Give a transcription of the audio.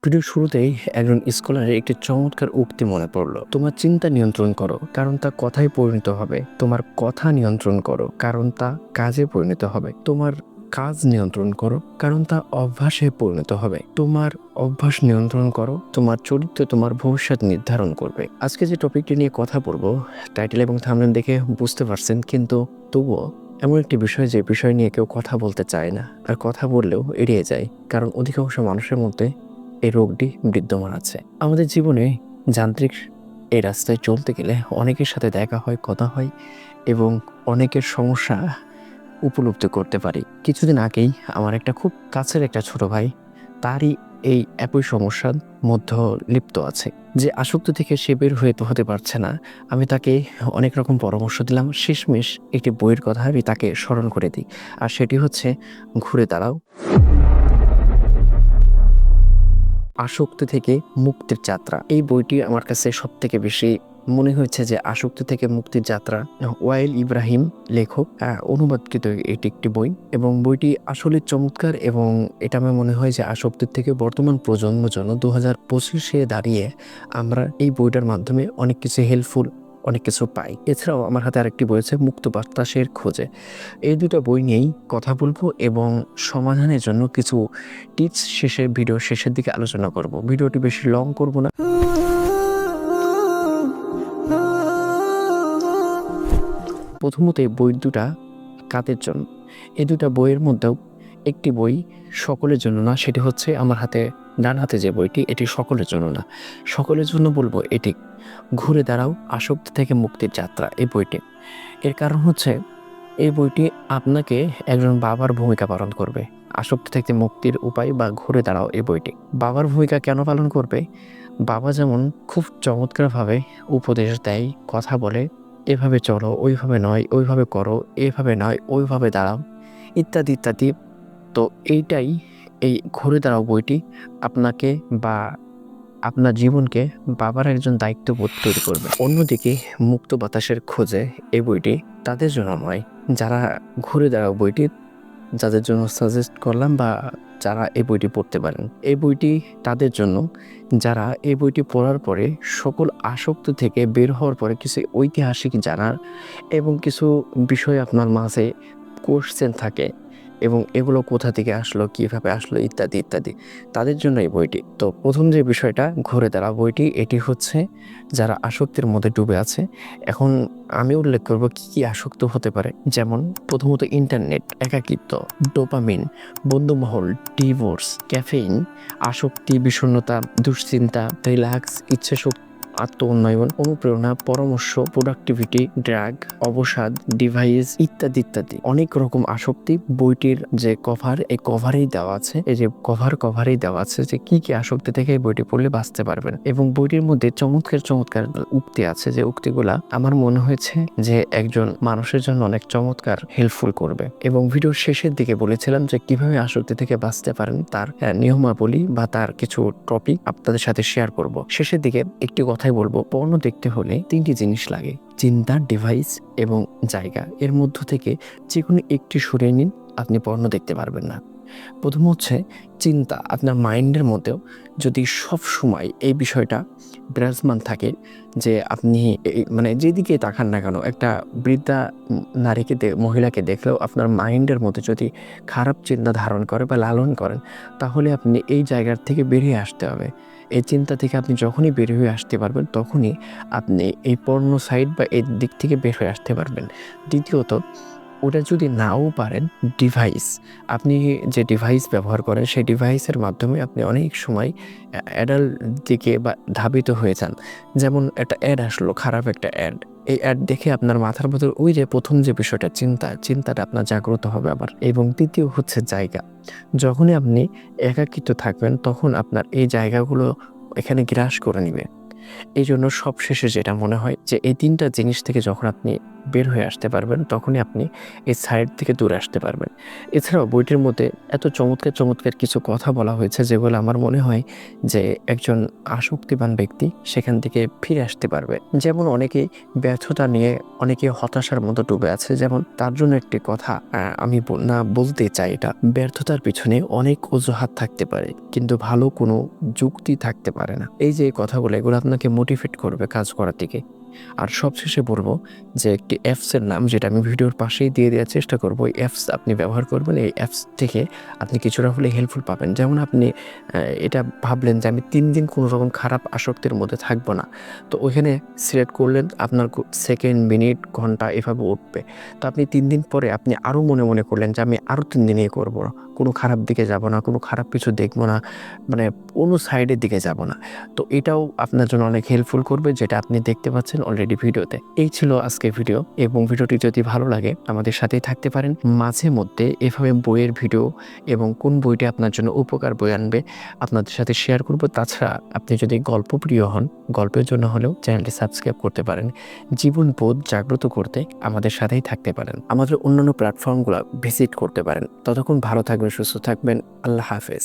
ভিডিওর শুরুতেই একজন স্কলারের একটি চমৎকার উক্তি মনে পড়লো, তোমার চিন্তা নিয়ন্ত্রণ করো কারণ তা কথায় পরিণত হবে। তোমার কথা নিয়ন্ত্রণ করো কারণ তা কাজে পরিণত হবে। তোমার কাজ নিয়ন্ত্রণ করো কারণ তা অভ্যাসে পরিণত হবে। তোমার অভ্যাস নিয়ন্ত্রণ করো, তোমার চরিত্র তোমার ভবিষ্যৎ নির্ধারণ করবে। আজকে যে টপিকটি নিয়ে কথা বলবো, টাইটেল এবং থাম্বনেল দেখে বুঝতে পারছেন, কিন্তু তবুও এমন একটি বিষয় যে বিষয় নিয়ে কেউ কথা বলতে চায় না, আর কথা বললেও এড়িয়ে যায়, কারণ অধিকাংশ মানুষের মধ্যে এই রোগটি বিদ্যমান আছে। আমাদের জীবনে যান্ত্রিক এই রাস্তায় চলতে গেলে অনেকের সাথে দেখা হয়, কথা হয় এবং অনেকের সমস্যা উপলব্ধি করতে পারি। কিছুদিন আগেই আমার একটা খুব কাছের একটা ছোট ভাই, তারই এই একই সমস্যার মধ্যে লিপ্ত আছে, যে আসক্ত থেকে সে বের হতে পারছে না। আমি তাকে অনেক রকম পরামর্শ দিলাম, শেষমেশ একটি বইয়ের কথা আমি তাকে স্মরণ করে দিই, আর সেটি হচ্ছে ঘুরে দাঁড়াও, আসক্তি থেকে মুক্তির যাত্রা। এই বইটি আমার কাছে সব থেকে বেশি মনে হয়েছে যে আসক্তি থেকে মুক্তির যাত্রা। ওয়াইল ইব্রাহিম লেখক, অনুবাদকৃত এটি একটি বই, এবং বইটি আসলে চমৎকার। এবং এটা আমার মনে হয় যে আসক্তির থেকে বর্তমান প্রজন্মের জন্য 2025-এ দাঁড়িয়ে আমরা এই বইটার মাধ্যমে অনেক কিছু হেল্পফুল, অনেক কিছু পাই। এছাড়াও আমার হাতে আরেকটি বই আছে, মুক্ত বাতাসের খোঁজে। এই দুটো বই নিয়েই কথা বলবো এবং সমাধানের জন্য কিছু টিপস ভিডিও শেষের দিকে আলোচনা করব। ভিডিওটি বেশি লং করব না। প্রথমত এই বই দুটা কাদের জন্য? এই দুটা বইয়ের মধ্যেও একটি বই সকলের জন্য না, সেটি হচ্ছে আমার হাতে ডান হাতে যে বইটি, এটি সকলের জন্য না। সকলের জন্য বলবো এটি ঘুরে দাঁড়াও, আসক্তি থেকে মুক্তির যাত্রা। এই বইটি, এর কারণ হচ্ছে এই বইটি আপনাকে একজন বাবার ভূমিকা পালন করবে। আসক্তি থেকে মুক্তির উপায় বা ঘুরে দাঁড়াও এই বইটি বাবার ভূমিকা কেন পালন করবে? বাবা যেমন খুব চমৎকারভাবে উপদেশ দেয়, কথা বলে, এভাবে চলো, ওইভাবে নয়, ওইভাবে করো, এভাবে নয়, ওইভাবে দাঁড়াও, ইত্যাদি ইত্যাদি। তো এইটাই, এই ঘুরে দাঁড়াও বইটি আপনাকে বা আপনার জীবনকে বাবার একজন দায়িত্ববোধ তৈরি করবে। অন্যদিকে মুক্ত বাতাসের খোঁজে এই বইটি তাদের জন্য নয়, যারা ঘুরে দাঁড়াও বইটি যাদের জন্য সাজেস্ট করলাম বা যারা এই বইটি পড়তে পারেন। এই বইটি তাদের জন্য যারা এই বইটি পড়ার পরে সকল আসক্তি থেকে বের হওয়ার পরে কিছু ঐতিহাসিক জানার এবং কিছু বিষয় আপনার মাঝে কোশ্চেন থাকে, এবং এগুলো কোথা থেকে আসলো, কিভাবে আসলো, ইত্যাদি ইত্যাদি, তাদের জন্য এই বইটি। তো প্রথম যে বিষয়টা, ঘুরে দাঁড়া বইটি, এটি হচ্ছে যারা আসক্তির মধ্যে ডুবে আছে। এখন আমি উল্লেখ করব কি কি আসক্ত হতে পারে। যেমন প্রথমত ইন্টারনেট, একাকিত্ব, ডোপামিন, বন্ধুমহল, ডিভোর্স, ক্যাফেইন, আসক্তি, বিষণ্ণতা, দুশ্চিন্তা, রিল্যাক্স, ইচ্ছাশক্তি, আত্ম উন্নয়ন, অনুপ্রেরণা, পরামর্শ, প্রোডাক্টিভিটি, ড্রাগ, অবসাদ, ডিভাইস, ইত্যাদি ইত্যাদি। অনেক রকম আসক্তি বইটির যে কভার, এই কভারেই দেওয়া আছে। এই যে কভারেই দেওয়া আছে যে কি কি আসক্তি থেকে এই বইটি পড়লে বাঁচতে পারবেন। এবং বইটির মধ্যে চমৎকার চমৎকার উক্তি আছে, যে উক্তিগুলা আমার মনে হয়েছে যে একজন মানুষের জন্য অনেক চমৎকার হেল্পফুল করবে। এবং ভিডিওর শেষের দিকে বলেছিলাম যে কিভাবে আসক্তি থেকে বাঁচতে পারেন, তার নিয়মাবলী বা তার কিছু টপিক আপনাদের সাথে শেয়ার করব। শেষের দিকে একটি কথাই বলবো, পর্ণ দেখতে হলে 3টি জিনিস লাগে: চিন্তা, ডিভাইস এবং জায়গা। এর মধ্য থেকে যে কোনো একটি সরিয়ে নিন, আপনি পর্ণ দেখতে পারবেন না। প্রথম হচ্ছে চিন্তা। আপনার মাইন্ডের মধ্যেও যদি সব সময় এই বিষয়টা বিরাজমান থাকে যে আপনি মানে যেদিকে তাকান না কেন, একটা বৃদ্ধা নারীকে মহিলাকে দেখলেও আপনার মাইন্ডের মধ্যে যদি খারাপ চিন্তা ধারণ করে বা লালন করেন, তাহলে আপনি এই জায়গার থেকে বেরিয়ে আসতে হবে। এই চিন্তা থেকে আপনি যখনই বের হয়ে আসতে পারবেন, তখনই আপনি এই পর্নো সাইড বা এই দিক থেকে বের হয়ে আসতে পারবেন। দ্বিতীয়ত, ওটা যদি নাও পারেন, ডিভাইস। আপনি যে ডিভাইস ব্যবহার করেন, সেই ডিভাইসের মাধ্যমে আপনি অনেক সময় অ্যাডাল্ট দিকে বা ধাবিত হয়ে যান। যেমন একটা অ্যাড আসলো, খারাপ একটা অ্যাড, এই অ্যাড দেখে আপনার মাথার মধ্যে ওই যে প্রথম যে বিষয়টা, চিন্তাটা আপনার জাগ্রত হবে আবার। এবং তৃতীয় হচ্ছে জায়গা। যখনই আপনি একাকিত্ব থাকবেন, তখন আপনার এই জায়গাগুলো এখানে গ্রাস করে নিবে। এই জন্য সবশেষে যেটা মনে হয় যে এই 3টা জিনিস থেকে যখন আপনি বের হয়ে আসতে পারবেন, তখনই আপনি এই সাইড থেকে দূরে আসতে পারবেন। এছাড়াও বইটির মধ্যে এত চমৎকার চমৎকার কিছু কথা বলা হয়েছে যেগুলো আমার মনে হয় যে একজন আসক্তিবান ব্যক্তি সেখান থেকে ফিরে আসতে পারবে। যেমন অনেকেই ব্যর্থতা নিয়ে অনেকে হতাশার মতো ডুবে আছে, যেমন তার জন্য একটি কথা আমি না বলতে চাই, এটা ব্যর্থতার পিছনে অনেক অজুহাত থাকতে পারে কিন্তু ভালো কোনো যুক্তি থাকতে পারে না। এই যে কথাগুলো এগুলো আপনাকে মোটিভেট করবে কাজ করার দিকে। আর সবশেষে বলবো যে একটি অ্যাপসের নাম যেটা আমি ভিডিওর পাশেই দিয়ে দেওয়ার চেষ্টা করবো, এই অ্যাপস আপনি ব্যবহার করবেন, এই অ্যাপস থেকে আপনি কিছুটা হলে হেল্পফুল পাবেন। যেমন আপনি এটা ভাবলেন যে আমি 3 দিন কোনো রকম খারাপ আসক্তির মধ্যে থাকবো না, তো ওইখানে সিলেক্ট করলেন, আপনার সেকেন্ড, মিনিট, ঘন্টা এভাবে উঠবে। তো আপনি 3 দিন পরে আপনি আরও মনে মনে করলেন যে আমি আরও 3 দিন করবো না, কোনো খারাপ দিকে যাব না, কোনো খারাপ কিছু দেখবো না, মানে কোনো সাইডের দিকে যাব না। তো এটাও আপনার জন্য অনেক হেল্পফুল করবে, যেটা আপনি দেখতে পাচ্ছেন অলরেডি ভিডিওতে। এই ছিল আজকের ভিডিও, এবং ভিডিওটি যদি ভালো লাগে আমাদের সাথেই থাকতে পারেন। মাঝে মধ্যে এভাবে বইয়ের ভিডিও এবং কোন বইটি আপনার জন্য উপকার বই আনবে আপনাদের সাথে শেয়ার করব। তাছাড়া আপনি যদি গল্পপ্রিয় হন, গল্পের জন্য হলেও চ্যানেলটি সাবস্ক্রাইব করতে পারেন। জীবনবোধ জাগ্রত করতে আমাদের সাথেই থাকতে পারেন। আমাদের অন্যান্য প্ল্যাটফর্মগুলো ভিজিট করতে পারেন। ততক্ষণ ভালো থাকবেন, সুস্থ থাকবেন। আল্লাহ হাফেজ।